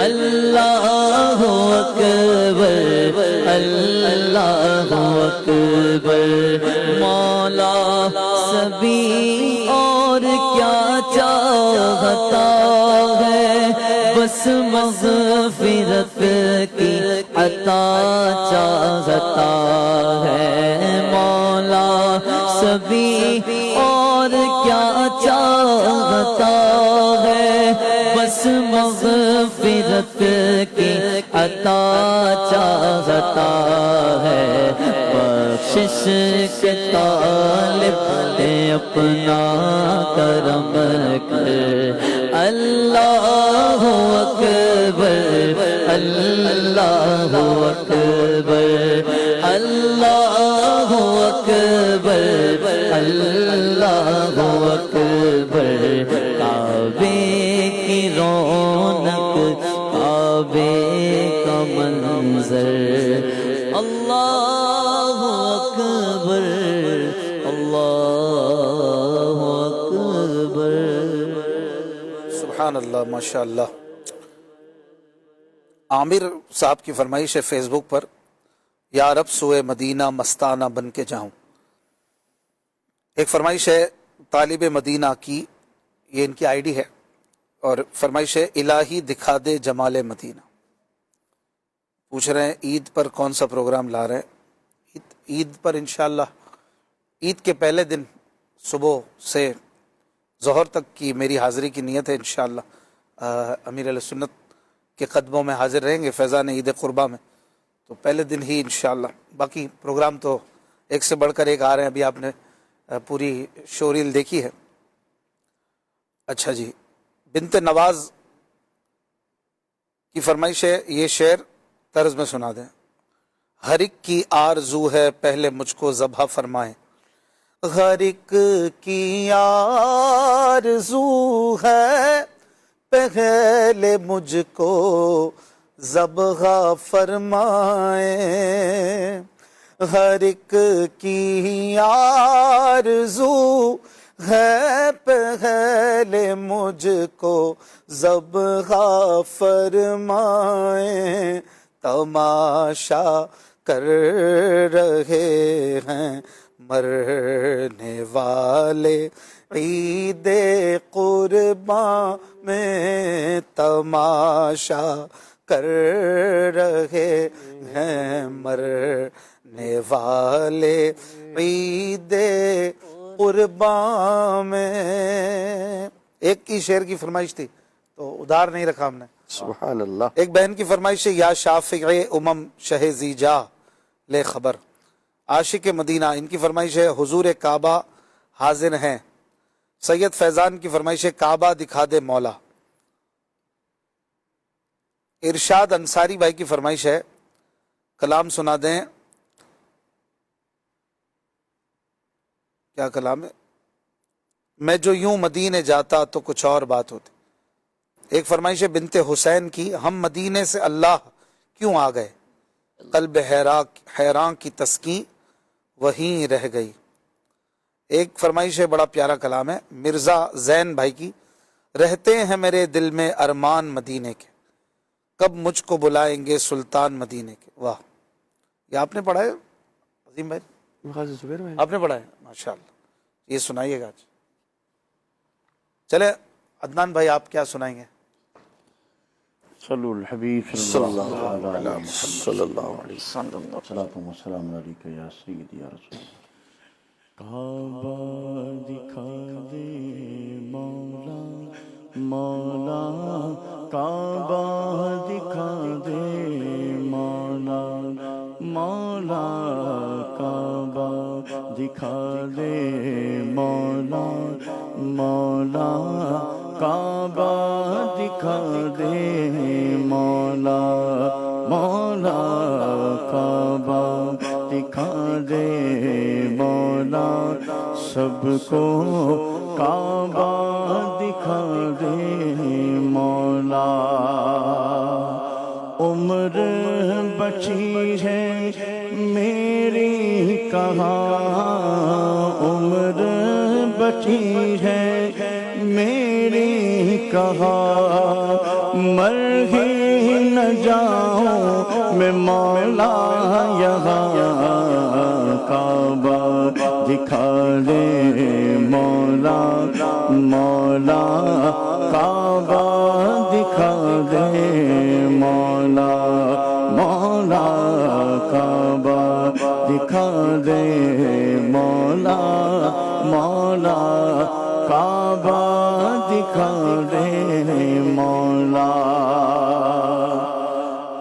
اللہ اکبر اللہ اکبر مولا سبھی اور کیا چاہتا ہے بس مغفرت کی عطا چاہتا ہے مولا سبھی اور کیا چاہتا ہے بس مغفرت کی عطا چاہتا ہے بخشش کے طالب اپنا کرم کر اللہ اکبر اللہ اکبر اللہ اکبر اللہ اکبر کعبے کی رونق کعبے کا منظر اللہ اکبر اللہ اکبر سبحان اللہ ماشاء اللہ۔ عامر صاحب کی فرمائش ہے فیس بک پر، یا رب سوئے مدینہ مستانہ بن کے جاؤں۔ ایک فرمائش ہے طالب مدینہ کی، یہ ان کی آئی ڈی ہے، اور فرمائش ہے الہی دکھا دے جمال مدینہ۔ پوچھ رہے ہیں عید پر کون سا پروگرام لا رہے ہیں؟ عید پر انشاءاللہ عید کے پہلے دن صبح سے ظہر تک کی میری حاضری کی نیت ہے انشاءاللہ۔ امیر علیہ سنت کے قدموں میں حاضر رہیں گے فیضان عید قربہ میں، تو پہلے دن ہی انشاءاللہ۔ باقی پروگرام تو ایک سے بڑھ کر ایک آ رہے ہیں، ابھی آپ نے پوری شو ریل دیکھی ہے۔ اچھا جی، بنت نواز کی فرمائش ہے، یہ شعر طرز میں سنا دیں۔ ہر ایک کی آرزو ہے پہلے مجھ کو ذبح فرمائیں، ہر ایک کی آرزو ہے پہلے مجھ کو ذبح فرمائیں، ہر ایک کی آرزو ہے پہلے مجھ کو ذبح فرمائیں، تماشا کر رہے ہیں مرنے والے عید قرباں میں، تماشا کر رہے ہیں مرنے والے عید قرباں میں۔ ایک کی شعر کی فرمائش تھی تو ادھار نہیں رکھا ہم نے، سبحان اللہ۔ ایک بہن کی فرمائش ہے، یا شافع شہ زیجا لے خبر، عاشق مدینہ، ان کی فرمائش ہے حضور کعبہ حاضر ہیں۔ سید فیضان کی فرمائش ہے کعبہ دکھا دے مولا۔ ارشاد انصاری بھائی کی فرمائش ہے کلام سنا دیں، کیا کلام ہے؟ میں جو یوں مدینے جاتا تو کچھ اور بات ہوتی۔ ایک فرمائش ہے بنت حسین کی، ہم مدینے سے اللہ کیوں آ گئے، قلب حیران کی تسکین وہیں رہ گئی۔ ایک فرمائش ہے بڑا پیارا کلام ہے مرزا زین بھائی کی، رہتے ہیں میرے دل میں ارمان مدینے کے، کب مجھ کو بلائیں گے سلطان مدینے کے۔ واہ، یہ آپ نے پڑھا ہے عظیم بھائی؟ آپ نے پڑھا ہے، ماشاءاللہ، یہ سنائیے گا آج۔ چلے عدنان بھائی آپ کیا سنائیں گے؟ صلو الحبیب صلی اللہ علیہ وسلم۔ صلاۃ و سلام علیکہ یا سیدی یا رسول اللہ۔ کعبہ دکھا دے مولا مولا، کعبہ دکھا دے مولا مولا، کعبہ دکھا دے مولا مولا، کعبہ دکھا دے مولا مولا، کعبہ دکھا دے مولا، سب کو کعبہ دکھا دے مولا۔ عمر بچی ہے میری کہاں، عمر بچی ہے میری کہاں، مر ہی نہ جاؤں میں مولا یہاں کعبہ دکھا دے مولا مولا کعبہ دکھا دے مولا مولا کعبہ دکھا دے مولا مولا کعبہ دکھا دے مولا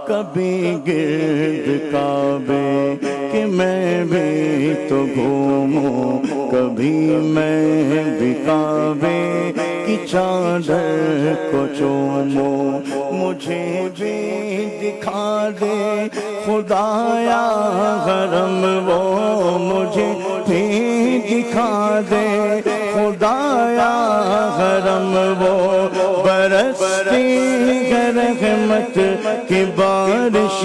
کبھی گرد کعبے کہ میں بھی تو گھوموں کبھی میں بھی کعبے کی چادر کو چوموں مجھے بھی دکھا دے خدایا حرم وہ مجھے بھی دکھا دے خدایا حرم وہ برستی ہے رحمت کی بارش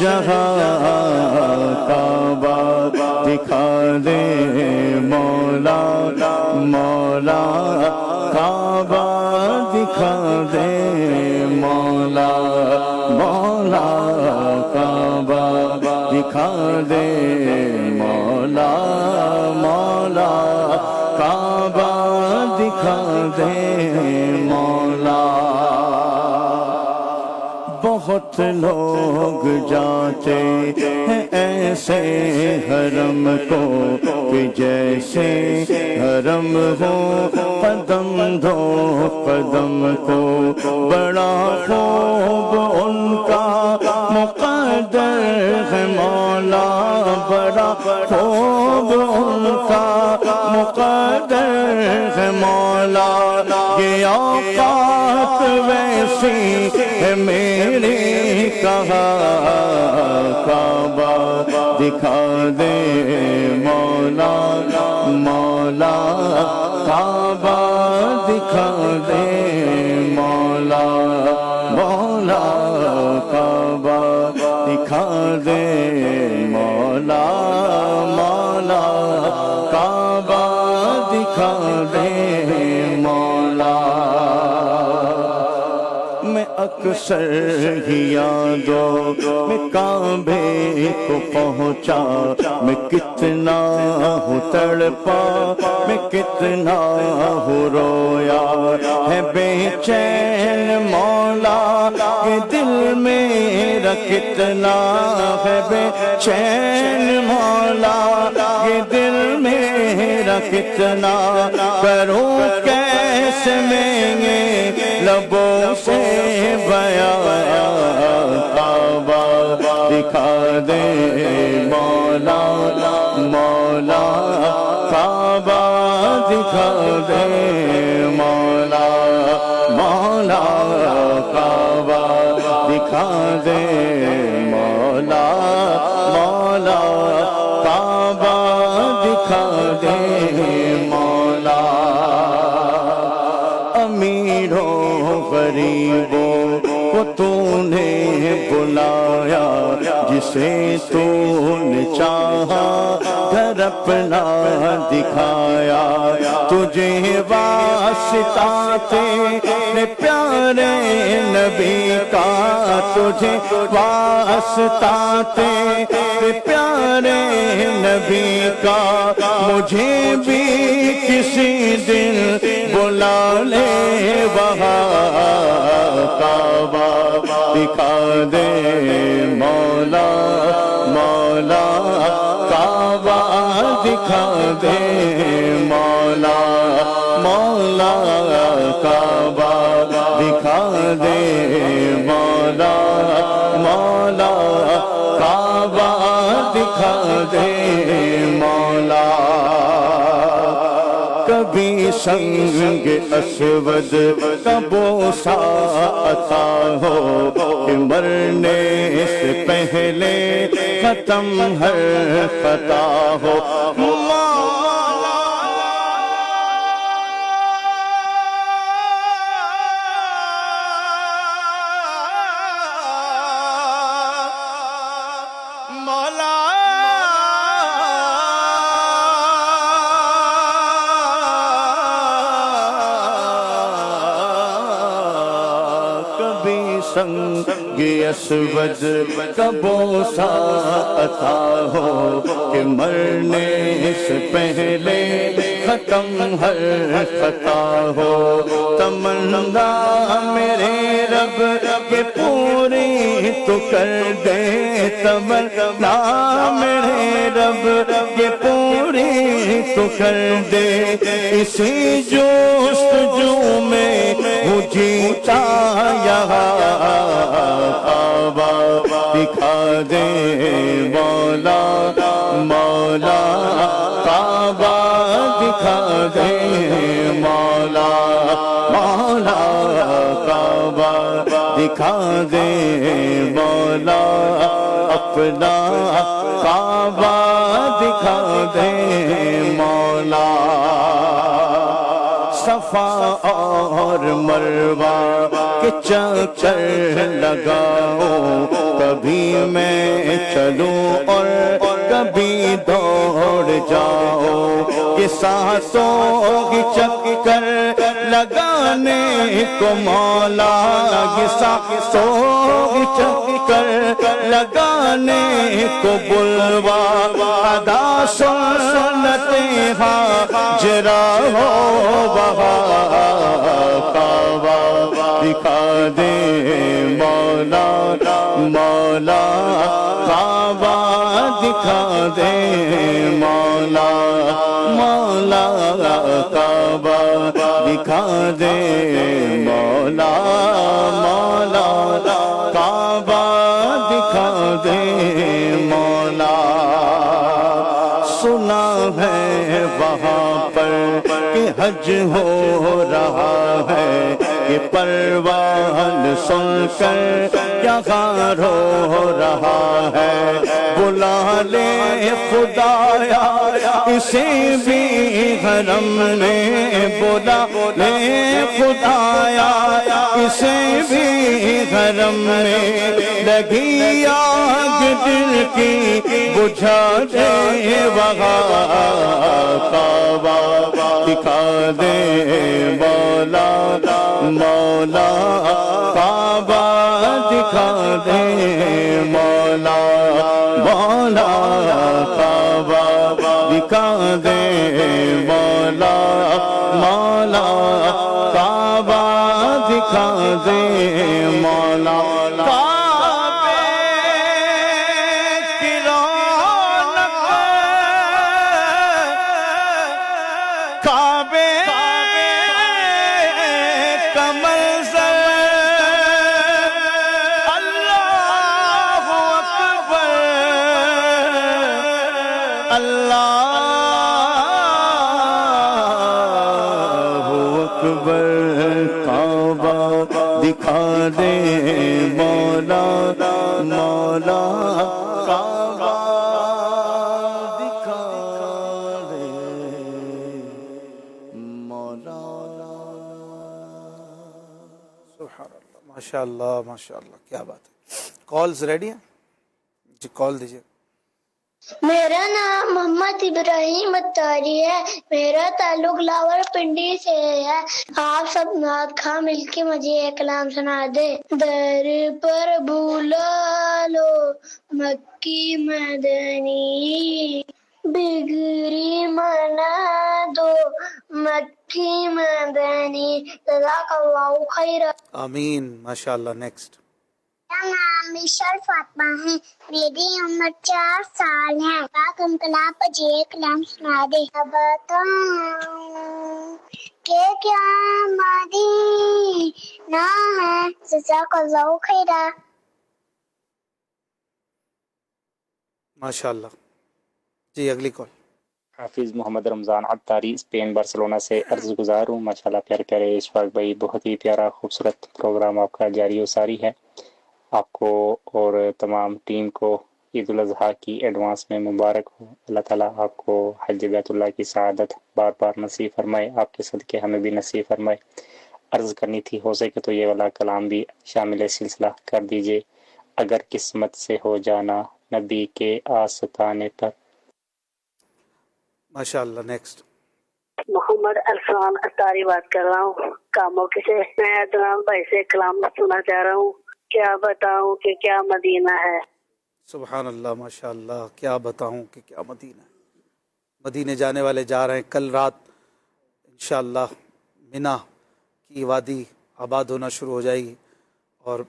جہاں کعبہ دکھا دے مولا مولا کعبہ دکھا دے مولا مولا کعبہ دکھا دے مولا مولا کعبہ دکھا دے مولا بہت لوگ جاتے ہیں ایسے حرم کو کہ جیسے حرم ہو قدم دو قدم کو بڑا خوب ان کا مقدر ہے مولا بڑا خوب ان کا مقدر ہے مولا یہ اوقات ویسی ہے میری کہا کعبہ دکھا دے مولا مولا کعبہ دکھا دے مولا مولا کعبہ دکھا دے مولا مولا کعبہ دکھا دے مولا میں اکثر ہی یادوں میں کعبے کو پہنچا میں کتنا ہوں تڑپا میں کتنا ہوں رویا ہے بے چین مولا یہ دل میرا کتنا ہے بے چین مولا یہ دل میرا کتنا کروں کیسے میں لبوں سے بیان کعبہ دکھا دے مولا مولا کعبہ دکھا دے مولا مولا کعبہ دکھا دے مولا مولا کعبہ دکھا دے مولا امیروں غریبوں کو تو نے بلایا جسے تو نے چاہا گھر اپنا دکھایا تجھے واسطہ تیرے پیارے نبی کا تجھے واسطہ تیرے پیارے نبی کا مجھے بھی کسی دن بلا لے وہاں کعبہ دکھا دے مولا مولا کعبہ دکھا دے مولا مولا کعبہ دکھا دے مولا مولا کعبہ دکھا دے مولا کبھی سنگ اسود کا بوسہ عطا ہو کہ مرنے سے پہلے ختم ہر خطا ہو کبھی سنگ اسود کا بوسہ عطا ہو کہ مرنے سے پہلے ختم ہر خطا ہو تمنا میرے رب یہ پوری تو کر دے تمنا میرے رب یہ پوری تو کر دے اسی جستجو میں ہوں جیتا یہاں کعبہ دکھا دے مولا مولا کعبہ دکھا دے مولا مولا کعبہ دکھا دے مولا اپنا کعبہ دکھا دے مولا صفا اور مروہ کے چکر لگاؤ کبھی میں چلوں اور کبھی دوڑ جاؤ یہ سانسوں کی چکر لگانے کو مولا یہ سانسوں کی چکر لگانے کو بلوا ادا سنتے ہاجرہ ہو کعبہ دکھا دے مولا مولا کعبہ دکھا دے مولا مولا کعبہ دکھا دے مولا مولا کعبہ دکھا دے مولا سنا ہے وہاں پر کہ حج ہو رہا ہے یہ پروان سن کر یہاں رو رہا ہے بلا لے خدایا اسے بھی حرم میں بلا لے خدایا اسے بھی حرم میں لگی آگ دل کی بجھا دے وہاں کعبہ دکھا دے مولا مولا کعبہ دکھا دے مولا مولا کعبہ دکھا دے مولا مولا کعبہ دکھا دے مولا دکھا دے مولا مولا کعبہ دکھا دے مولا سبحان اللہ ماشاء اللہ ماشاء اللہ کیا بات ہے کالز ریڈی ہیں جی کال دیجیے میرا نام محمد ابراہیم اتاری ہے میرا تعلق لاور پنڈی سے ہے آپ سب نعت خواہ مل کے مجھے ایک کلام سنا دے در پر بلا لو مکی مدنی بگری منا دو مکی مدنی جزاک اللہ خیر آمین ماشاء اللہ نیکسٹ میرا نام مشل فاطمہ ہے میری عمر 4 سال ہے پاک انقلاب پر جی ایک کلام سنا دے بتاؤں کہ کیا مدینہ ہے جزاک اللہ خیرہ ماشاء اللہ جی اگلی کال حافظ محمد رمضان عطاری اسپین بارسلونا سے عرض گزار ہوں ماشاءاللہ پیارے پیارے اشفاق بھائی بہت ہی پیارا خوبصورت پروگرام آپ کا جاری و ساری ہے آپ کو اور تمام ٹیم کو عید الاضحیٰ کی ایڈوانس میں مبارک ہو اللہ تعالیٰ آپ کو حج بیت اللہ کی سعادت بار بار نصیب فرمائے آپ کے صدقے ہمیں بھی نصیب فرمائے عرض کرنی تھی ہو سکے تو یہ والا کلام بھی شامل سلسلہ کر دیجئے اگر قسمت سے ہو جانا نبی کے آستانے پر ماشاء اللہ نیکسٹ محمد عرفان اتاری بات کر رہا ہوں کاموں کے سے میں ادنان بھائی سے کلام سنا چاہ رہا ہوں کیا بتاؤں کہ کیا مدینہ ہے. سبحان اللہ، ماشاء اللہ، کیا بتاؤں کہ کیا مدینہ ہے. مدینے جانے والے جا رہے ہیں. کل رات انشاءاللہ منا کی وادی آباد ہونا شروع ہو جائے گی اور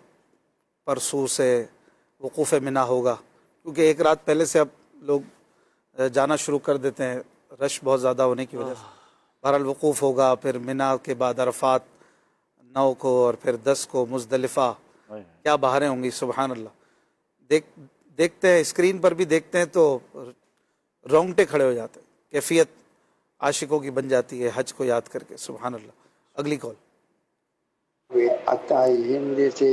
پرسوں سے وقوف منا ہوگا، کیونکہ ایک رات پہلے سے اب لوگ جانا شروع کر دیتے ہیں رش بہت زیادہ ہونے کی وجہ سے. بہرحال وقوف ہوگا، پھر منا کے بعد عرفات 9 کو اور پھر 10 کو مزدلفہ. کیا بہاریں ہوں گی، سبحان اللہ. دیکھتے ہیں اسکرین پر بھی دیکھتے ہیں تو رونگٹے کھڑے ہو جاتے ہیں. کیفیت عاشقوں کی بن جاتی ہے حج کو یاد کر کے. سبحان اللہ. اگلی کال ہند سے،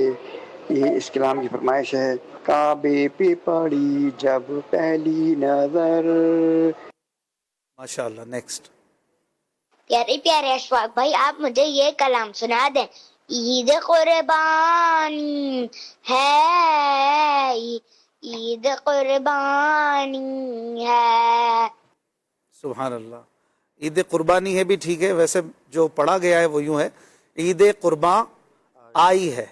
یہ اس کلام کی فرمائش ہے. کعبے پہ پڑی جب پہلی نظر. ماشاء اللہ. نیکسٹ. پیارے پیارے اشفاق بھائی، آپ مجھے یہ کلام سنا دیں. عید قربانی ہے، عید قربانی ہے. سبحان اللہ. عید قربانی ہے بھی ٹھیک ہے، ویسے جو پڑھا گیا ہے وہ یوں ہے عید قرباں آئی ہے،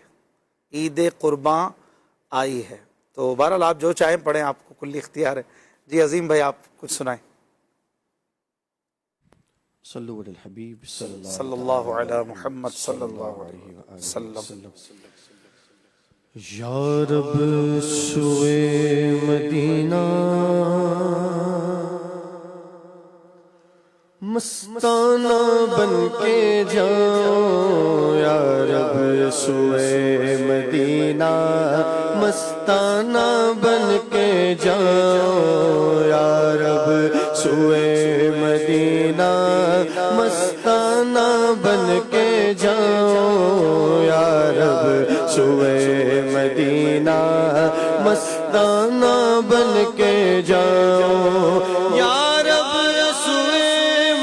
عید قرباں آئی ہے. تو بہرحال آپ جو چاہیں پڑھیں، آپ کو کلی اختیار ہے. جی عظیم بھائی آپ کچھ سنائیں. صلو علی الحبیب صلی اللہ علی محمد صلی اللہ علیہ وسلم. یا رب سوئے مدینہ مستانہ بن کے جاؤں. یا رب سوئے مدینہ مستانہ بن کے جاؤں. یا رب سوئے مدینہ مستانہ بن کے جاؤں. یا رب سوئے مدینہ مستانہ بن کے جاؤں. یا رب سوئے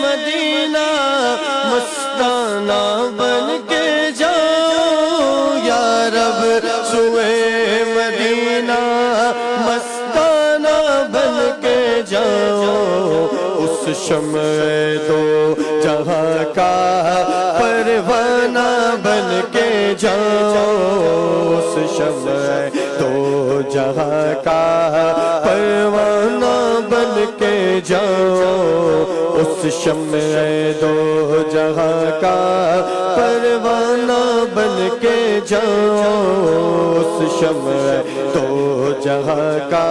مدینہ مستانہ بن کے جاؤں. یا رب سوئے مدینہ مستانہ بن کے جاؤں. اس شمع دو جہاں کا پروانہ بن کے جاؤں. اس شمع دو جہاں کا پروانہ بن کے جاؤں. اس شمع دو جہاں کا پروانہ بن کے جاؤں. اس شمع دو جہاں کا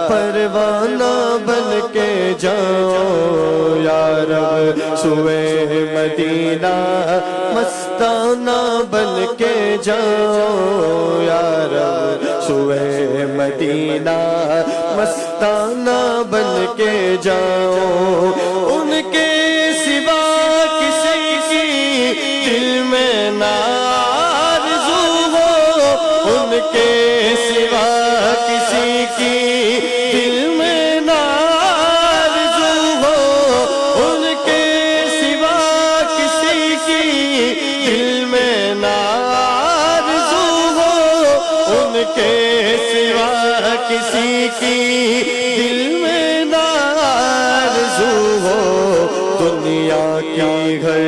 پروانہ بن کے جاؤں. یا رب سوئے مدینہ مستانہ بن کے جاؤں. یا رب سوئے مدینہ مستانہ بن کے جاؤں. ان کے سوا کسی کی دل میں نہ آرزو ہو. ان کے سوا کسی کی دل میں نہ آرزو ہو. ان کے سوا کسی کی دل میں نہ آرزو ہو. ان کے سوا کسی کی دل میں نہ آرزو ہو. دنیا کی ہر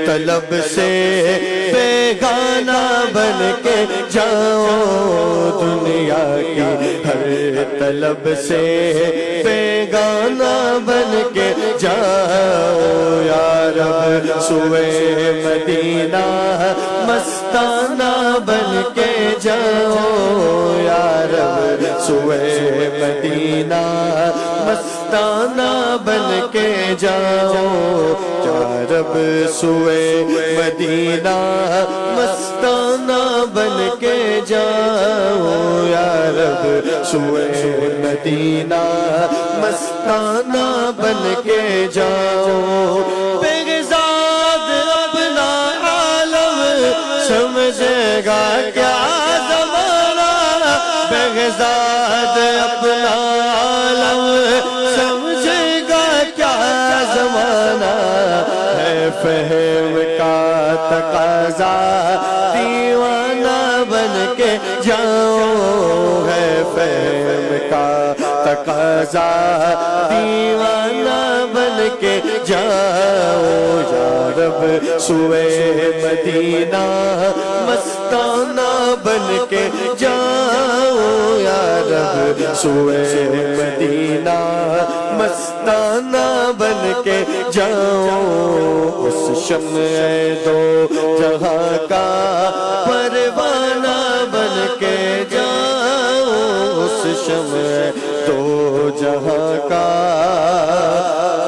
طلب سے بیگانہ بن کے جاؤں. دنیا کی ہر طلب سے بیگانہ بن کے جاؤں. یا رب سوئے مدینہ مستانہ بن کے جاؤں. یا رب سوئے مدینہ مستانہ بن کے جاؤں. یا رب سوئے مدینہ مستانہ بن کے جاؤں. یا رب سوئے مدینہ مستانہ بن کے جاؤں. بغزاد اپنا عالم سمجھے گا کیا زمانہ. بغزاد اپنا عالم سمجھے گا کیا زمانہ. ہے فہم کا تقاضا دیوانہ بن کے جاؤں. ہے فہم کا تقاضا دیوانہ بن کے جاؤ یا رب سوئے مدینہ مستانہ بن کے جاؤ یا رب سوئے مدینہ مستانہ بن کے جاؤ اس شمع دو جہاں کا پروانہ بن کے جاؤ اس شمع دو جہاں کا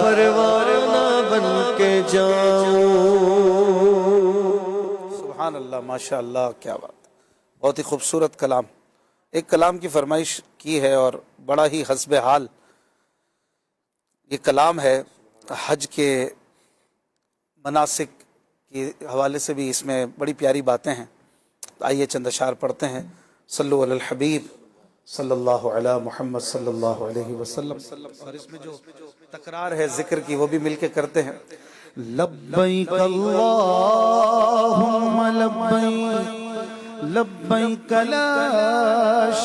پروانہ بن کے جاؤ. سبحان اللہ، ماشاء اللہ، کیا بات، بہت ہی خوبصورت کلام. ایک کلام کی فرمائش کی ہے اور بڑا ہی حسب حال یہ کلام ہے. حج کے مناسک کے حوالے سے بھی اس میں بڑی پیاری باتیں ہیں. آئیے چند اشعار پڑھتے ہیں. صلو علی الحبیب صلی اللہ علی محمد صلی اللہ علیہ وسلم. اور اس میں جو تکرار ہے ذکر کی وہ بھی مل کے کرتے ہیں. لبیک اللہم لبیک لبیک لا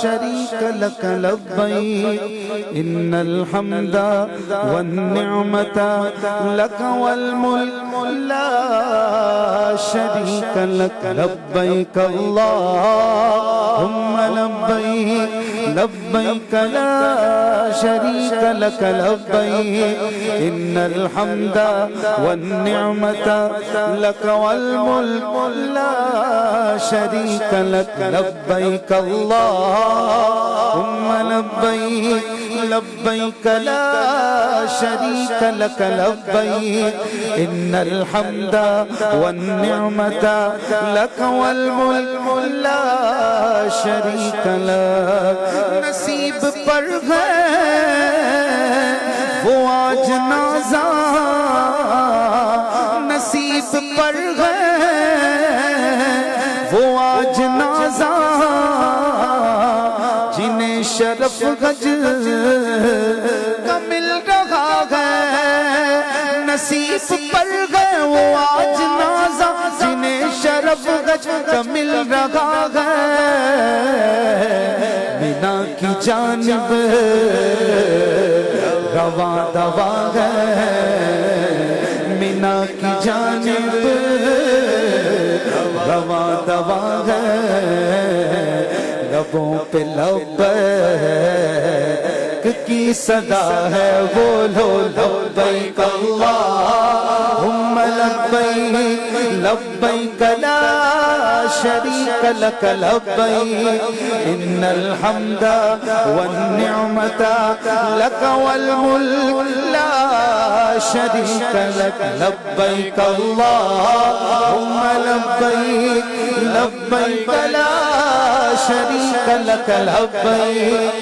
شریک لک لبیک ان الحمد والنعمت لک والملک لا شریک لک لبیک اللہم لبیک لبیک لا شریک لک لبیک ان الحمد والنعمت لک والملک لا شریک لك لبيك اللهم لبيك لبيك لا شريك لك لبيك إن الحمد والنعمة لك والملك لا شريك لك. نصیب پر ہے وہ آج نازاں، نصیب پر ہے وہ آج نازاں جنہیں شرف گج کا مل رہا ہے. نصیب پر گئے وہ آج نازاں جنہیں شرف گج کا مل رہا ہے. مینا کی جانب رواں دوا ہے، مینا کی جانب رواں دوا ہے. لبوں پہ لبیک کی صدا ہے، بولو لبیک اللہم لبیک لبیک لا شریک لک لبیک ان الحمد والنعمت لک والملک لا شریک لک لبیک اللہم لبیک لبیک لا شریک لک لبیک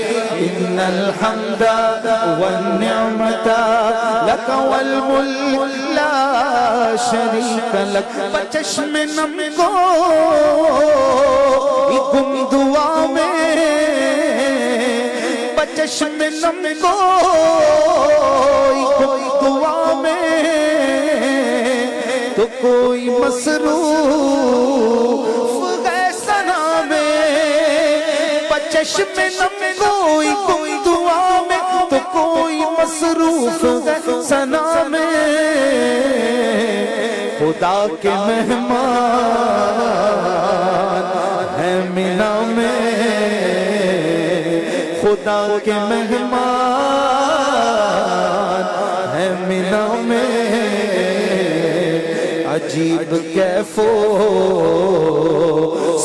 ان الحمد والنعمت لک والملک لا شریک لک. بچشم نم کو گم دعا میں، بچشم نم کو گم دعا میں تو کوئی مصروف ہے ثنا میں. بچشم نم کوئی گم دعا میں تو کوئی مصروف ہے ثنا میں. خدا کے مہمان ہیں مینا میں، خدا کے مہمان ہیں مینا میں. عجیب کیف و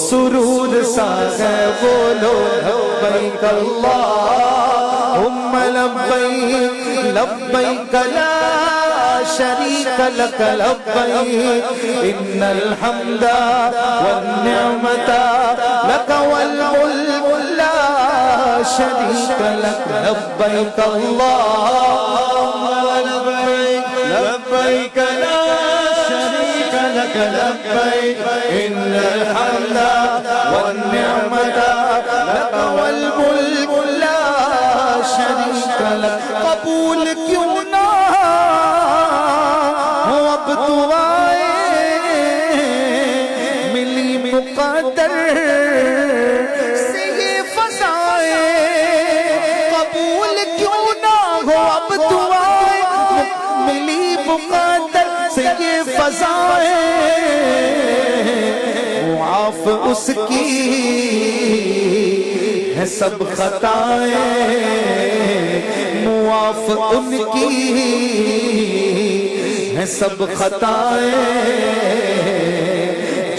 سرور سا ہے، بولو لبیک اللہم لبیک لبیک لا شریک لک لبیک ان الحمد والنعمت لک والملک لا شریک لک لبیک اللہم لبیک لبیک لا شریک لک لبیک ان الحمد والنعمت لک والملک لا شریک لک. قبول کیوں نہ اب دعائیں ملی مقدر سے یہ فضائیں. قبول کیوں نہ ہو اب دعائیں ملی قضائیں معاف اس کی ہے سب خطائیں معاف ان کی ہے سب خطائیں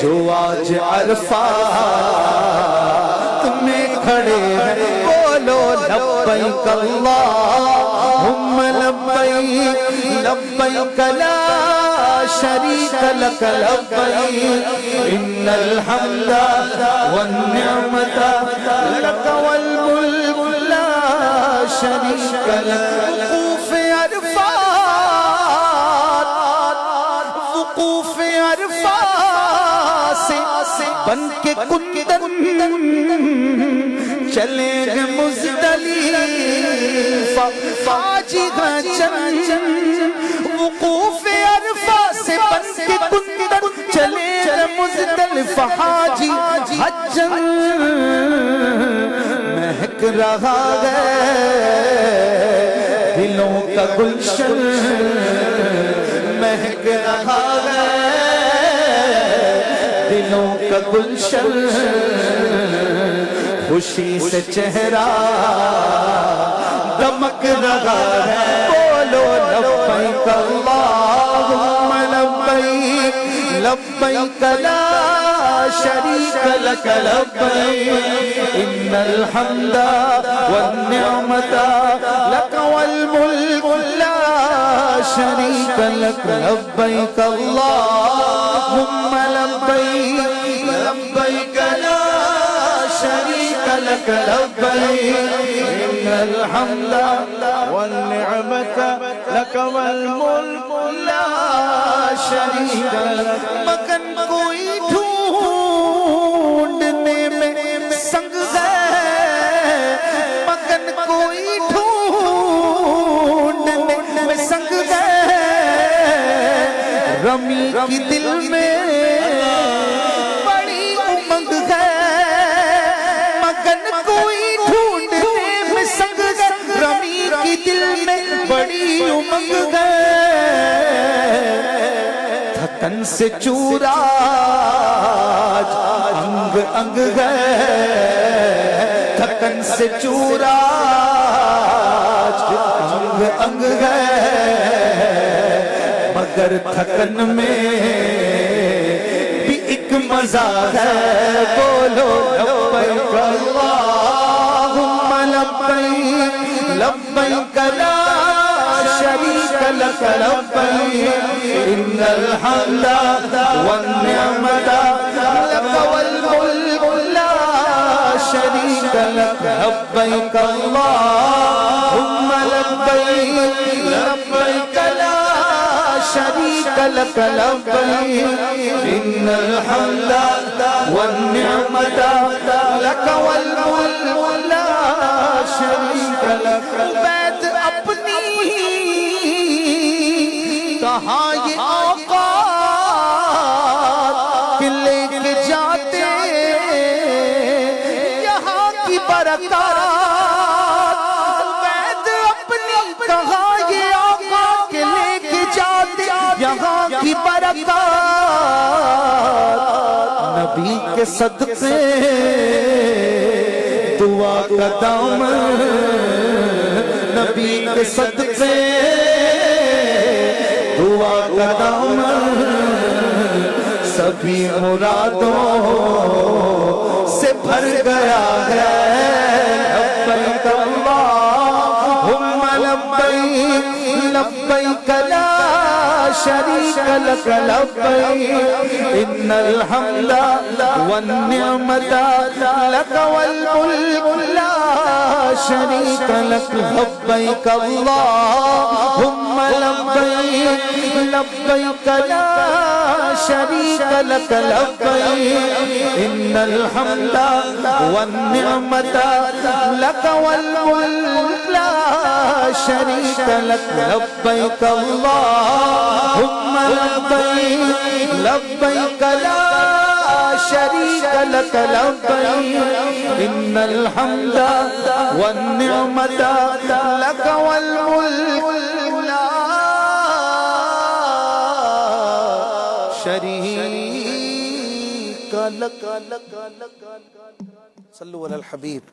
جو آج عرفات میں کھڑے ہیں بولو لبیک اللہم لبیک لبیک لا شریک لک لبیک ان الحمد والنعمت لک والملک لا شریک لک وقوف عرفات وقوف عرفات سے بن کے کندن چلے گے مزدلفہ حاجی چن وقوف عرفات سے بن کے کندن چلے گے مزدلفہ حاجی حجن مہک رہا ہے دلوں کا گلشن مہک رہا ہے دلوں کا گلشن خوشی سے چہرہ دمک رہا ہے بولو لبیک اللہم لبیک لبیک لا شریک لک لبیک ان الحمد والنعمت لک والملک لا شریک لک لبیک اللہم لبیک لبیک لا شریک لک لبیک ان الحمد والنعمت لک والملک لا شریک لک مکن کوئی ڈھونڈنے میں سنگ ہے مکن کوئی ڈھونڈنے میں سنگ ہے رمی کی دل میں بڑی امنگ ہے مکن کوئی ڈھونڈنے میں سنگ ہے رمی کی دل میں بڑی امنگ ہے تھکن سے چورا انگ انگ ہے تھکن سے چورا انگ انگ ہے مگر تھکن میں بھی ایک مزہ ہے بولو لبیک اللہم لبیک لبیک لا شریک لک لبیک ان الحمد والنعمت لک والملک لا شریک لک لبیک اللہم لبیک لبیک لا شریک لک لبیک ان الحمد والنعمت لک والملک لا شریک لک عبید اپنی کہاں یہ اوقات کہ لے کے جاتے یہاں کی برکات عبید اپنی کہاں یہ اوقات کہ لے کے جاتے یہاں کی برکات نبی کے صدقے دعا کا دامن نبی کے صدقے دعا کا دامن سبھی مرادوں سے بھر گیا ہے لبیک اللہم لبیک لبیک لا شریک لک لبیک ان الحمد والنعمت لک والملک لا شریک لک لبیک اللہم لبیک لبیک لا شریک لک لبیک ان الحمد والنعمت لک والملک لا شریک لک لبیک اللہم لبیک لبیک لا شریک لک لبیک ان الحمد والنعمت لک والملک لا صلو علی الحبیب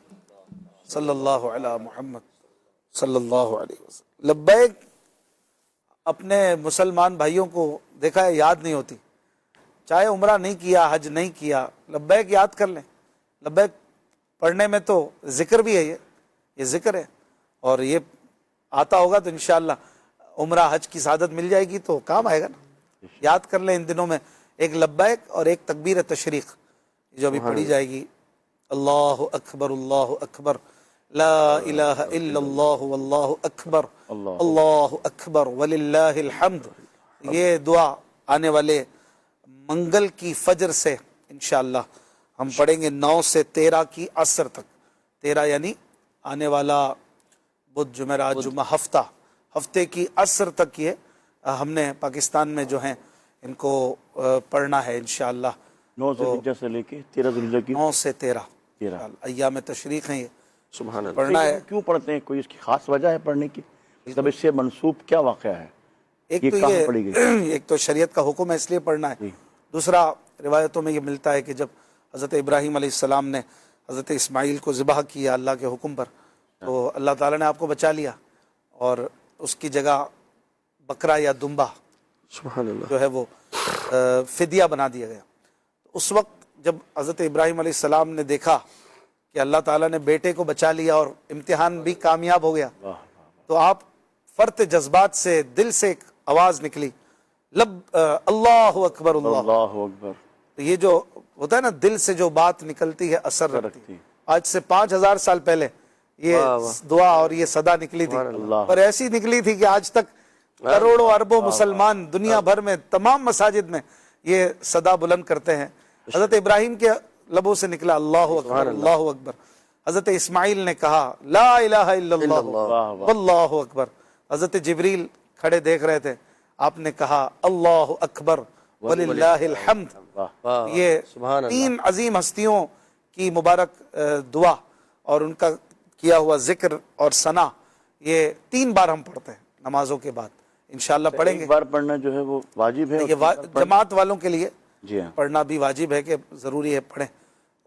صلی اللہ علی محمد صلی اللہ علیہ وسلم. لبیک اپنے مسلمان بھائیوں کو دیکھا ہے یاد نہیں ہوتی، چاہے عمرہ نہیں کیا حج نہیں کیا، لبیک یاد کر لیں. لبیک پڑھنے میں تو ذکر بھی ہے، یہ ذکر ہے، اور یہ آتا ہوگا تو انشاءاللہ عمرہ حج کی سعادت مل جائے گی تو کام آئے گا نا. یاد کر لیں ان دنوں میں ایک لبیک اور ایک تکبیر تشریق جو ابھی پڑھی جائے گی. اللہ اکبر لا الہ الا اللہ واللہ اکبر اللہ اکبر وللہ الحمد. یہ دعا آنے والے منگل کی فجر سے انشاءاللہ ہم پڑھیں گے 9 سے 13 کی عصر تک. 13 یعنی آنے والا بدھ جمعرات جمعہ ہفتے کی عصر تک یہ ہم نے پاکستان میں جو ہیں ان کو پڑھنا ہے انشاءاللہ. 9 ذوالحجہ سے لے کے 13 ذوالحجہ کی 9 سے 13 ایام تشریق ہیں یہ سبحان اللہ. پڑھنا ہے. کیوں پڑھتے ہیں؟ کوئی اس کی خاص وجہ ہے پڑھنے کی؟ مطلب اس سے منسوب کیا واقعہ ہے؟ ایک یہ تو کہاں پڑھی گئی؟ ایک تو شریعت کا حکم ہے اس لیے پڑھنا ہے. دوسرا روایتوں میں یہ ملتا ہے کہ جب حضرت ابراہیم علیہ السلام نے حضرت اسماعیل کو ذبح کیا اللہ کے حکم پر تو اللہ تعالیٰ نے آپ کو بچا لیا اور اس کی جگہ بکرا یا دمبا سبحان اللہ جو ہے وہ فدیہ بنا دیا گیا. اس وقت جب حضرت ابراہیم علیہ السلام نے دیکھا کہ اللہ تعالیٰ نے بیٹے کو بچا لیا اور امتحان بھی کامیاب ہو گیا تو آپ فرط جذبات سے دل سے ایک آواز نکلی اللہ اکبر اللہ اکبر. تو یہ جو ہوتا ہے نا دل سے جو بات نکلتی ہے اثر رکھتی ہے. آج سے 5000 سال پہلے یہ دعا اور یہ صدا نکلی تھی اور ایسی نکلی تھی کہ آج تک کروڑوں اربوں مسلمان دنیا بھر میں تمام مساجد میں یہ صدا بلند کرتے ہیں. حضرت ابراہیم کے لبوں سے نکلا اللہ اکبر اللہ اکبر. حضرت اسماعیل نے کہا لا الہ الا اللہ واللہ اکبر. حضرت جبریل کھڑے دیکھ رہے تھے، آپ نے کہا اللہ اکبر وللہ الحمد. یہ 3 عظیم ہستیوں کی مبارک دعا اور ان کا کیا ہوا ذکر اور ثنا یہ 3 بار ہم پڑھتے ہیں نمازوں کے بعد انشاءاللہ پڑھیں گے. ایک بار پڑھنا جو ہے وہ واجب ہے؟ یہ جماعت والوں کے لیے جی ہاں پڑھنا بھی واجب ہے کہ ضروری ہے پڑھیں.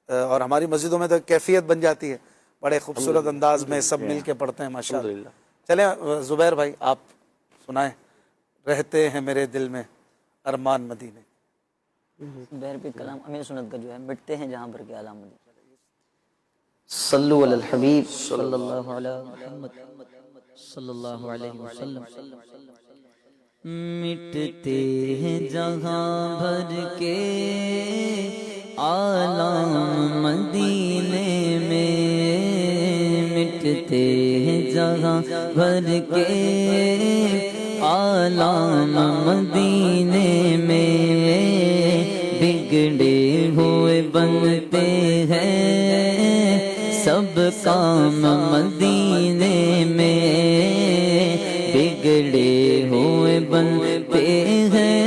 اور ہماری مسجدوں میں تو کیفیت بن جاتی ہے، بڑے خوبصورت انداز میں سب مل کے پڑھتے ہیں ماشاءاللہ. چلیں زبیر بھائی آپ سنائیں. رہتے ہیں میرے دل میں ارمان مدینے. زبیر بھی کلام امین سنت کا جو ہے مٹتے ہیں جہاں پر کے علام. صلو علی الحبیب صلی اللہ علی محمد صلی اللہ علیہ وسلم. مٹتے ہیں جہاں بھر کے عالم مدینے میں، مٹتے ہیں جہاں بھر کے عالم مدینے میں، بگڑے ہوئے بنتے ہیں سب کام مدینے میں، بگڑے ہوئے بنتے ہیں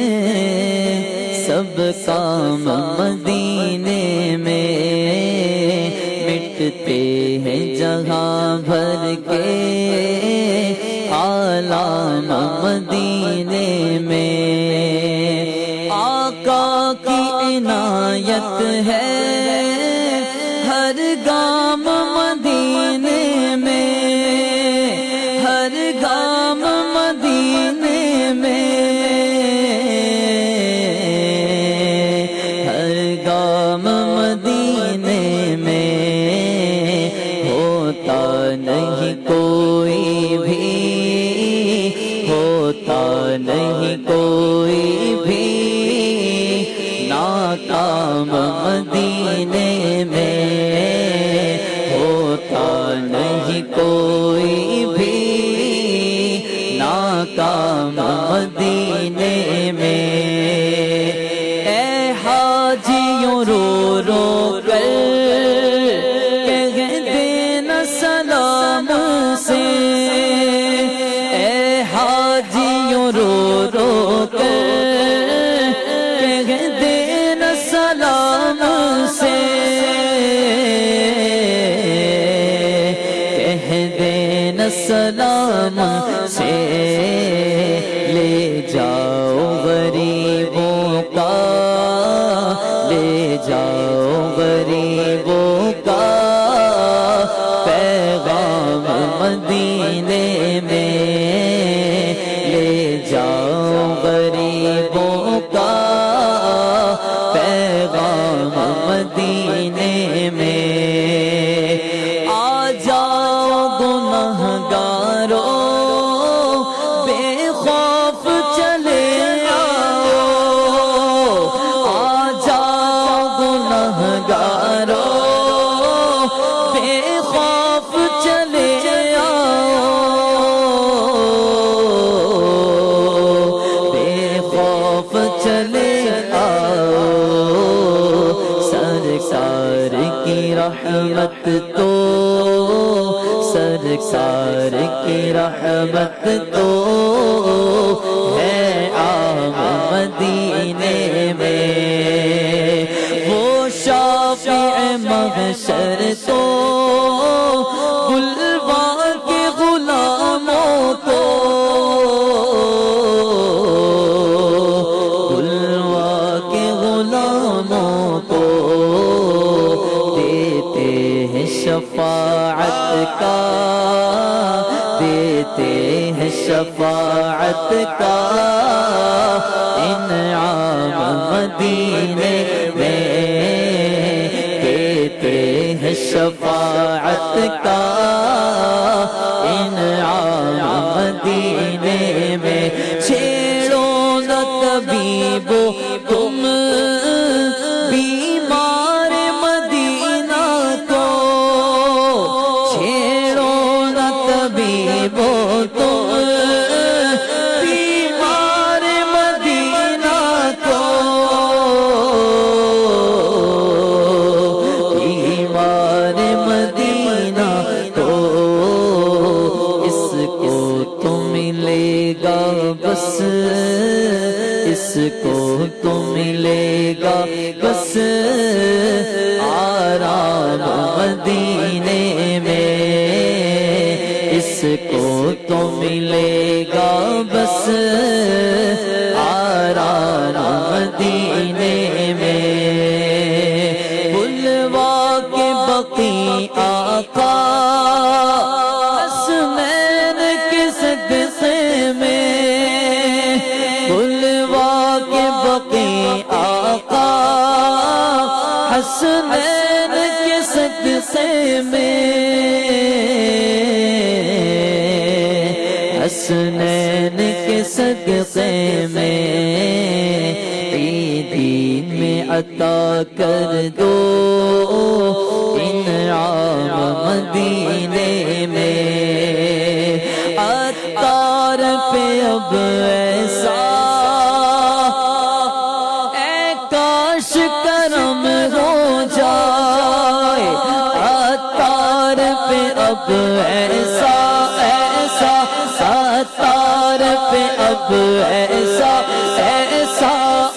سب کام مدینے میں، مٹتے ہیں جہاں بھر کے عالم مدینے میں. آقا کی عنایت ہے ہر گام مدینے میں، ہر گام مدینے میں، ہر گام مدینے میں، ہوتا نہیں کوئی بھی، ہوتا نہیں کوئی بھی ناکام مدینے میں، ہوتا نہیں کوئی بھی ناکام مدینے میں. اے حاجیوں رو رو کر کہہ دینا سلام سے، اے حاجیوں رو رو کر کہہ دینا سلام سے، کہہ دینا سلام سے، لے جاؤ غریبوں کا، لے جاؤ رحمت تو سرکار کی رحمت تو ہے عام مدینے میں وہ شافع محشر تو بلوا کے غلاموں کو بلوا کے غلاموں کو دیتے ہیں شفاعت کا دیتے ہیں شفاعت کا انعام مدینے میں دیتے ہیں شفاعت کا انعام مدینے میں چھیڑو نہ طبیبو تم بیمار مدینہ کو چھیڑو نہ طبیبو تم بیمار مدینہ کو بیمار مدینہ تو اس کو تو ملے گا بس اس کو تو ملے گا بس آرام مدینے میں اس کو تو ملے گا بس آرام مدینے میں بلوا کے بقی آقا حسنین کے صدقے میں بلوا کے بقی آقا حسنین کے صدقے میں حسنین کے صدقے میں عیدین میں عطا کر دو انعام مدینے میں عطار پہ اب ایسا اے کاش کرم ہو جائے عطار پہ اب ایسا ایسا عطار پہ اب ایسا ایسا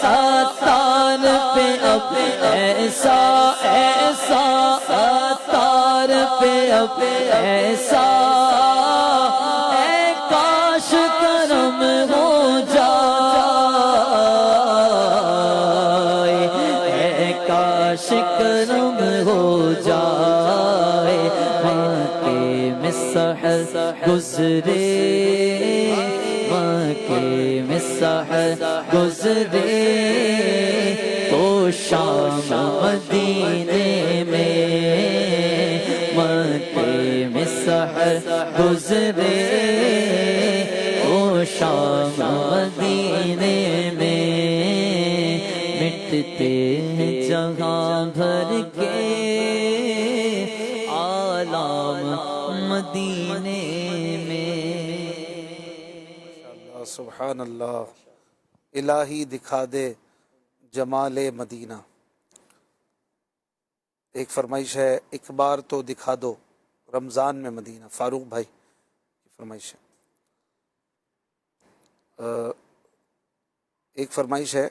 عطار پہ اب ایسا ایسا عطار پہ اب ایسا اے کاش کرم ہو جائے اے کاش کرم ہو جائے مکے میں سحر گزرے مکے میں سحر گزرے تو شام مدینے میں مکے میں سحر گزرے تو شام مدینے میں مٹتے ہیں جہاں بھر کے عالم مدینے میں سبحان اللہ الہی دکھا دے جمال مدینہ ایک فرمائش ہے ایک بار تو دکھا دو رمضان میں مدینہ فاروق بھائی کی فرمائش ہے ایک فرمائش ہے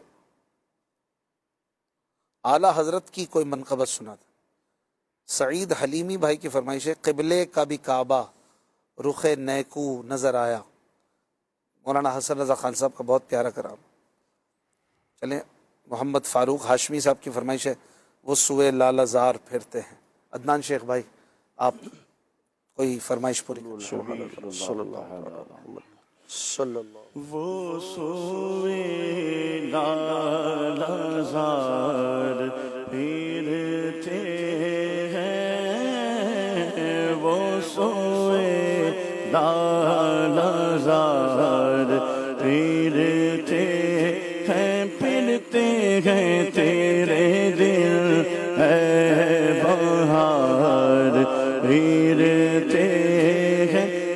اعلیٰ حضرت کی کوئی منقبت سنا تھا سعید حلیمی بھائی کی فرمائش ہے قبلے کا بھی کعبہ رخ نیکو نظر آیا مولانا حسن رضا خان صاحب کا بہت پیارا کلام چلیں محمد فاروق ہاشمی صاحب کی فرمائش ہے وہ سوئے لالہ زار پھرتے ہیں عدنان شیخ بھائی آپ کوئی فرمائش پوری وہ سوئے لالہ زار پھرتے ہیں وہ سوئے لالہ زار پھرتے ہیں پھرتے ہیں تیرے دل ہے بہار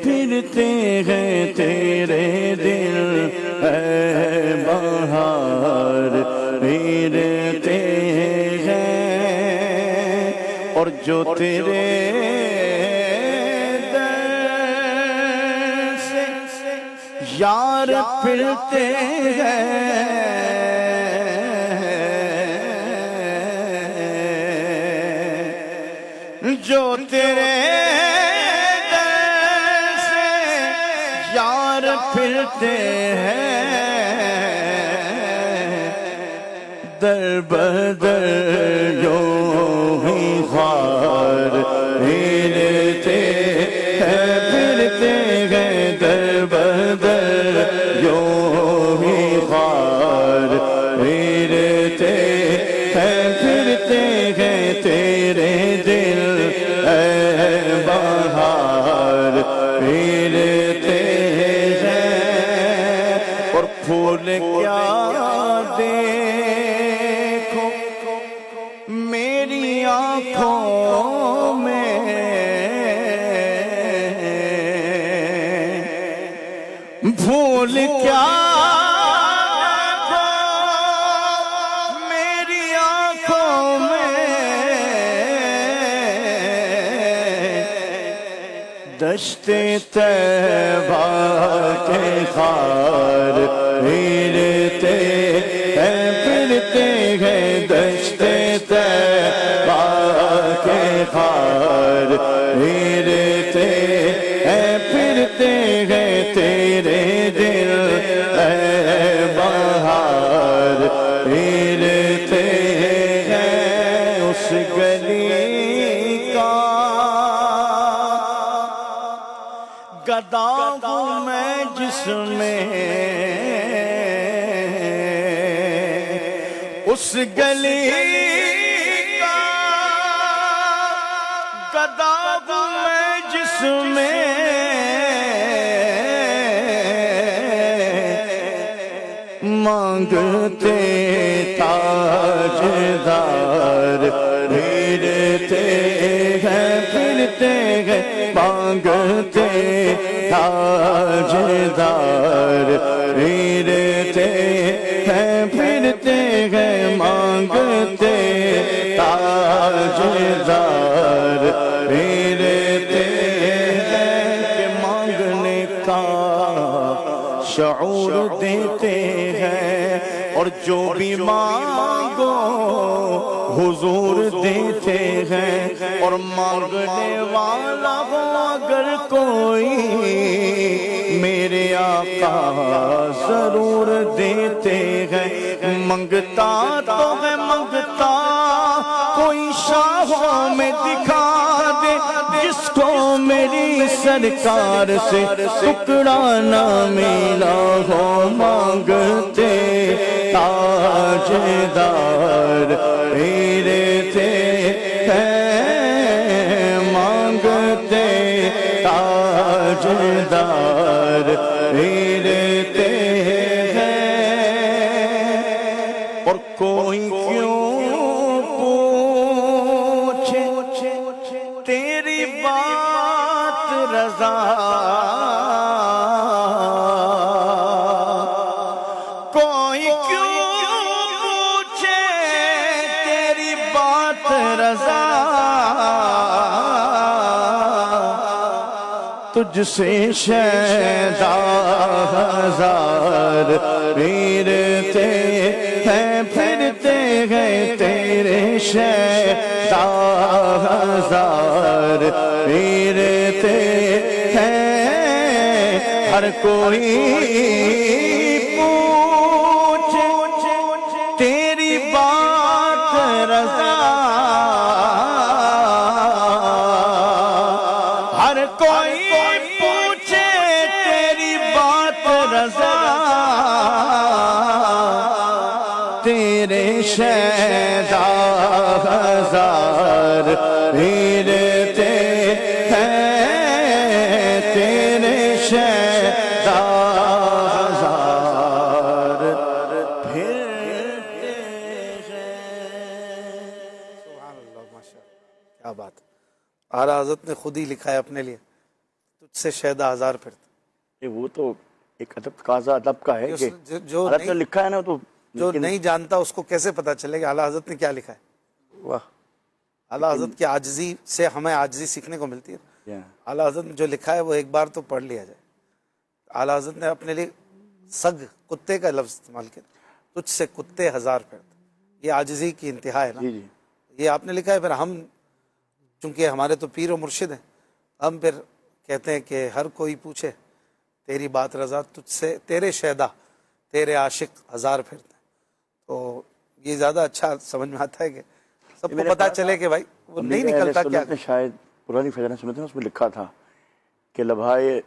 پھرتے ہیں تیرے دل ہے بہار پھرتے ہیں اور جو تیرے در سے یار پھرتے ہیں، جو تیرے در سے یار پھرتے ہیں، در بدر یوں ہی خوار پھرتے ہیں، پھرتے ہیں، در بدر یوں ہی خوار پھرتے ہیں، پھرتے ہیں، تیرے دل اے بہار پھرتے ہیں، اور پھول کیا دیکھو میری آنکھوں میں، پھول کیا دیکھو میری آنکھوں میں، دشت طیبہ کے خار پھرتے ہیں، پھرتے ہیں، دشت طیبہ کے خار پھرتے ہیں، پھرتے ہیں، تیرے دل اے بہار پھرتے ہیں، اس گلی کا گدا ہوں میں جس میں، اس گلی کا گدا ہوں میں جس میں، مانگتے تاجدار پھرتے ہیں، پھرتے ہیں، مانگتے تاجدار پھرتے ہیں، پھرتے ہیں، مانگتے تاجدار پھرتے ہیں، کہ مانگنے کا شعور دیتے ہیں، اور جو بھی مانگو حضور دیتے ہیں، اور مانگنے والا ہو اگر کوئی میرے آقا ضرور دیتے ہیں، منگتا تو ہے منگتا کوئی شاہوں میں دکھا دے، جس کو میری سرکار سے ٹکڑا نہ ملا ہو، مانگتے تاجدار پھرتے ہیں، مانگتے تاجدار پھرتے ہیں، اور کوئی کیوں پوچھے تیری بات رضا، کوئی کیوں پوچھے تیری بات رضا، تجھ سے شیدا ہزار پھرتے ہیں، پھرتے ہیں، تیرے شیدا ہزار پھرتے ہیں، ہر کوئی پوچھے تیری بات رضا، ہر کوئی پوچھے تیری بات رضا، تیرے شیدا ہزار پھرتے ہیں، تیرے شیدا ہزار پھرتے ہیں۔ سبحان اللہ، ماشاء اللہ، کیا بات ہے۔ اعلیٰ حضرت نے خود ہی لکھا ہے اپنے لیے، تجھ سے شیدا ہزار پھرتے۔ وہ تو ایک ادب تقاضا ادب کا ہے کہ جو حضرت نے لکھا ہے نا، تو جو نہیں جانتا اس کو کیسے پتا چلے گا اعلیٰ حضرت نے کیا لکھا ہے؟ واہ، اعلیٰ حضرت کی عاجزی سے ہمیں عاجزی سیکھنے کو ملتی ہے. اعلیٰ حضرت نے جو لکھا ہے وہ ایک بار تو پڑھ لیا جائے. اعلیٰ حضرت نے اپنے لیے سگ کتے کا لفظ استعمال کیا, تجھ سے کتے ہزار پھرتے. یہ عاجزی کی انتہا ہے نا. یہ آپ نے لکھا ہے. پھر ہم چونکہ ہمارے تو پیر و مرشد ہیں, ہم پھر کہتے ہیں کہ ہر کوئی پوچھے تیری بات رضا, تجھ سے تیرے شیدا تیرے عاشق ہزار پھرتے ہیں. تو یہ زیادہ اچھا سمجھ میں آتا ہے کہ سب کو پتہ چلے کہ بھائی وہ نہیں نکلتا کیا. شاید پرانی فیضانہ سنت ہے, اس میں لکھا تھا کہ لبھائے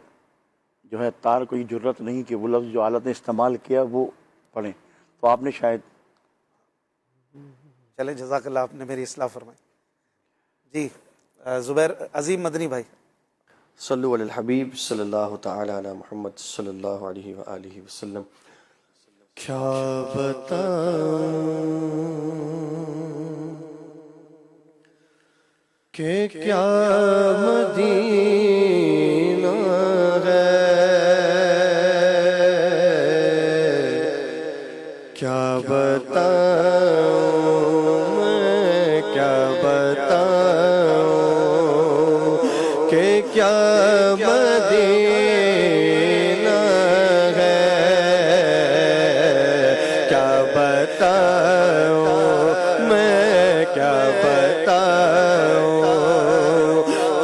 جو ہے تار کو یہ جرت نہیں کہ وہ لفظ جو حالت نے استعمال کیا وہ پڑھیں. تو آپ نے شاید چلیں, جزاک اللہ, آپ نے میری اصلاح فرمائی. جی زبیر عظیم مدنی بھائی. صلو علی الحبیب صلی اللہ تعالی علی محمد صلی اللہ علیہ وآلہ وسلم. کیا بتاؤں کہ کیا مدینہ ہے, کیا بتاؤں میں, کیا بتاؤں کہ کیا مدینہ ہے, کیا بتاؤں میں, کیا بتاؤں,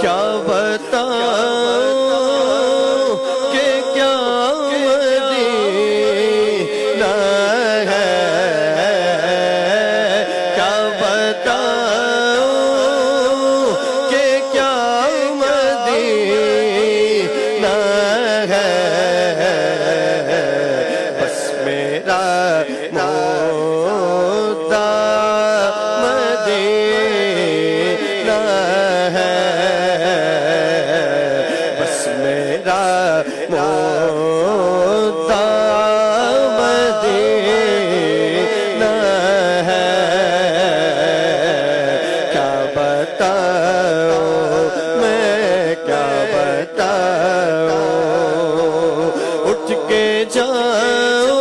کیا بتاؤں کہ کیا مدینہ ہے, کیا بتاؤں کہ کیا مدینہ ہے. بس میرا مدعا مدینہ ہے, بس میرا مدعا مدینہ ہے. کیا بتاؤں میں, کیا بتاؤں, اٹھ کے جاؤں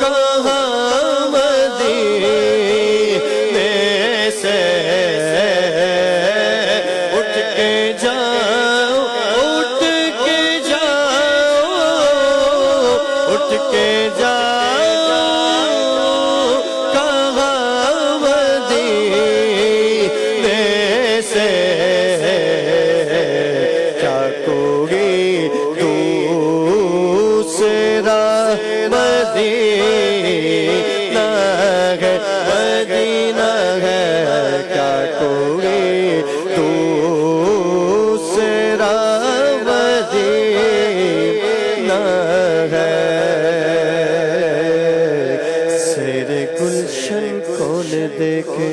کہاں مدینے سے, اٹھ کے جاؤں, اٹھ کے جاؤں, اٹھ کے جاؤں کہاں مدینے سے. کیا کوئی دوسرا مدینہ ہے, مدینہ ہے, کیا کوئی دوسرا مدینہ ہے. سیر گلشن کون دیکھے,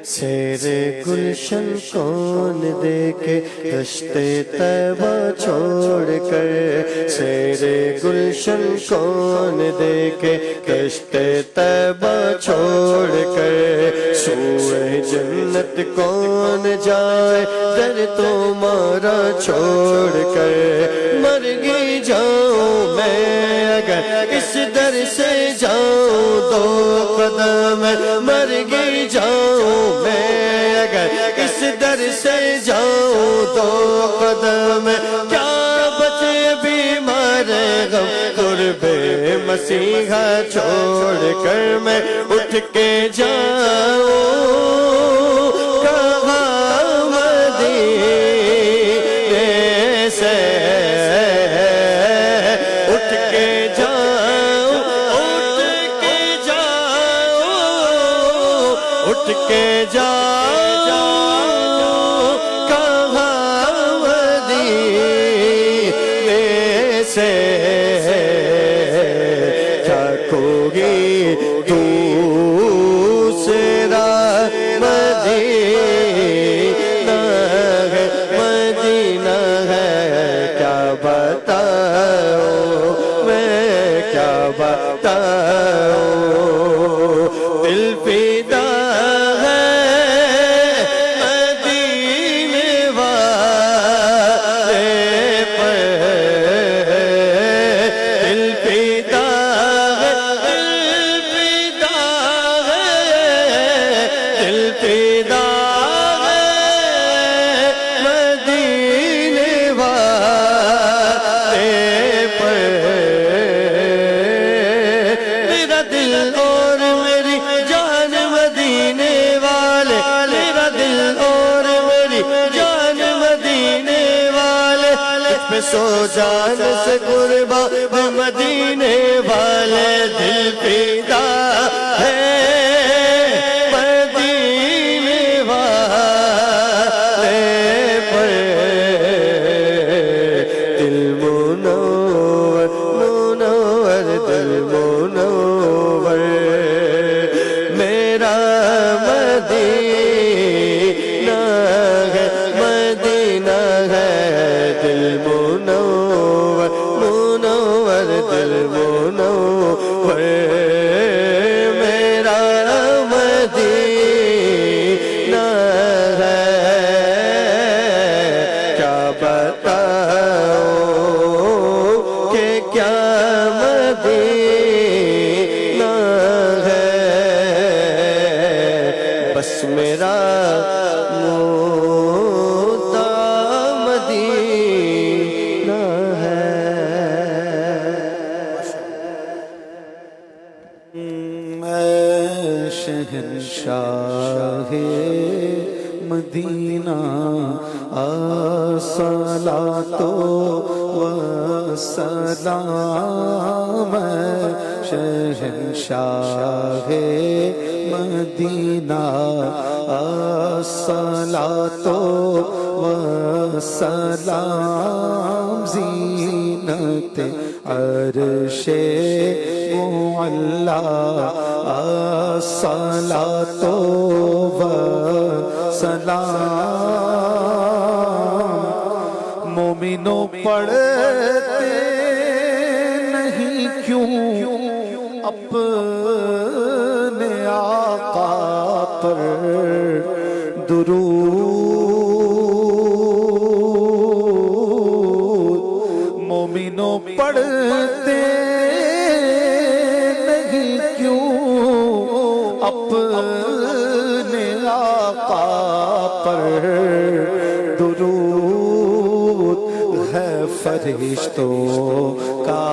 سیر گلشن کون دیکھے دشت طیبہ چھوڑ کر, سیر گلشن کون دیکھے دشت طیبہ چھوڑ کر, سوئے جنت کون جائے در تمہارا چھوڑ کر. مر گئی جاؤں میں اگر اس در سے جاؤں دو قدم, مر گئی جاؤں میں اگر اس در سے جاؤں دو قدم. کیا بچے بیمار غم قرب مسیحا چھوڑ کر میں اٹھ کے جاؤں کہاں مدینے سے, اٹھ کے جاؤں, اٹھ کے جاؤں, اٹھ کے جاؤں کہاں مدینے سے. کیا کوئی دوسرا مدینہ ہے, مدینہ ہے, کیا بتاؤں میں, کیا بتاؤں, دل فدا ہے مدینے والے پر, دل فدا ہے, دل فدا ہے سو جان سے قربا مدینے والے دل فدا ہے مدینے والے پر دل منور منور دل منور میرا مدینہ ہے مدینہ ہے دل منور منور دل منور میرا مدینہ ہے کیا بتاؤں کہ کیا مدینہ ہے بس میرا مدینہ ہے میں شہنشاہ مدینہ الصلاۃ والسلام شہنشاہ مدینہ الصلاۃ والسلام زینت عرش معلا الصلاۃ والسلام مومنوں پڑھتے نہیں کیوں اپنے آقا پر درود مومنوں پڑھتے نہیں کیوں اپنے آقا پر درود ہے فرشتوں کا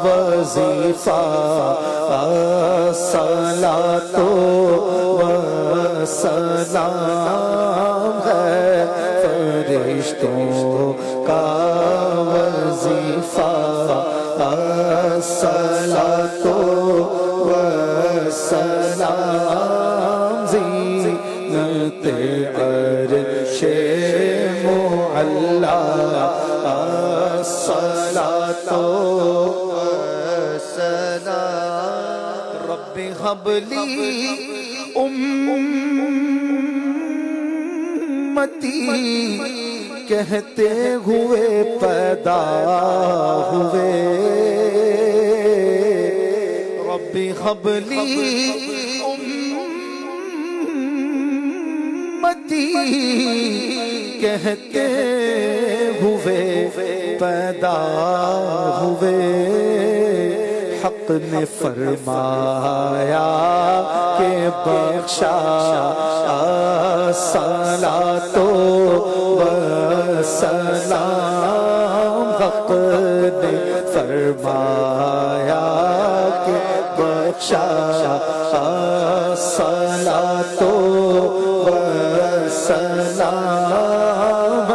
وظیفہ الصلاۃ والسلام ہے فرشتوں کا وظیفہ الصلاۃ والسلام زینت عرش معلا الصلاۃ والسلام رب هب لی امتی کہتے ہوئے پیدا ہوئے رب هب لی امتی کہتے ہوئے پیدا ہوئے حق نے فرمایا کہ بخشا الصلاۃ والسلام حق نے فرمایا کہ بخشا الصلاۃ والسلام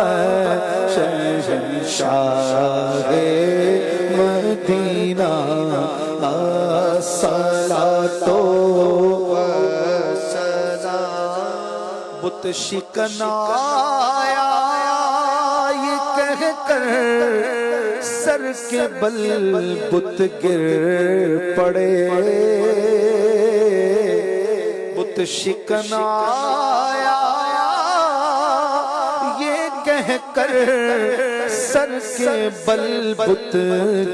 شہنشاہ مدینہ الصلاۃ والسلام بت شکنایا یہ کہہ کر سر کے بل بت گر پڑے بت شکنایا یہ کہہ کر سر کے بل بت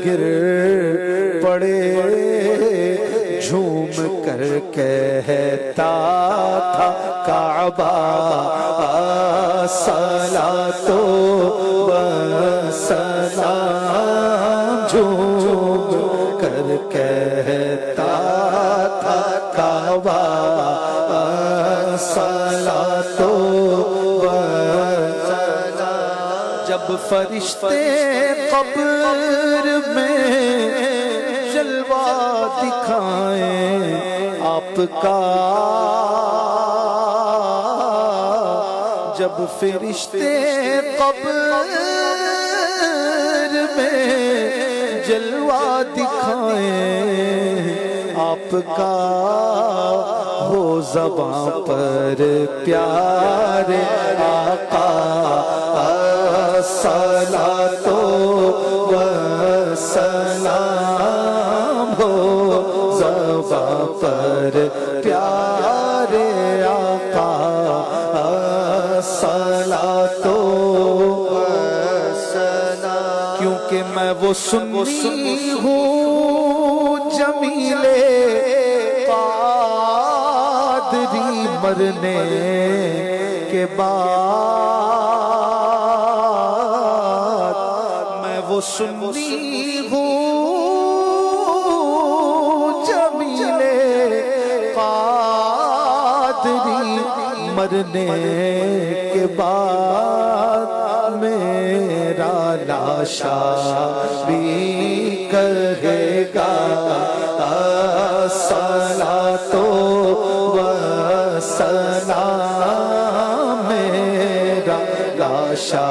گر پڑے جھوم کر کہتا تھا کعبہ الصلاۃ والسلام جھوم کر کہتا تھا کعبہ الصلاۃ والسلام جب فرشتے قبر میں جلوہ دکھائیں آپ کا جب فرشتے قبر میں جلوہ دکھائیں آپ کا ہو زباں پر پیارے آقا صلاۃ و سلام ہو زباں پر پیارے آقا صلاۃ و سلام کیونکہ میں وہ سنی ہوں جمیلے قادری مرنے کے بعد میں وہ سنی ہوں جمیلے قادری مرنے کے بعد میرا لاشا بھی کہے گا صلاۃ و سلام میرا لاشا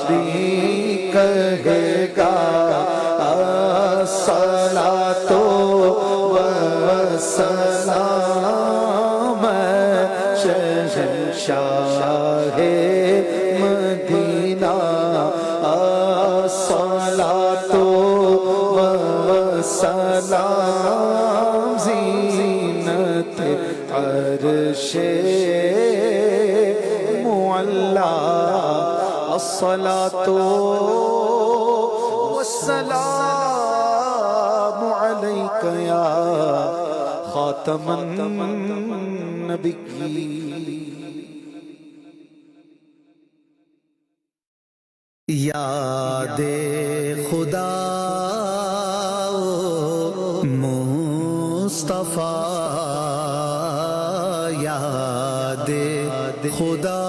بھی کہے گا صلاۃ و سلام شہنشاہ مدینہ صلاۃ و سلام زینت عرش معلا الصلاۃ والسلام علیک یا خاتم النبیین یاد خدا مصطفیٰ یاد خدا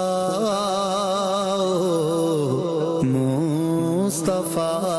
مصطفیٰ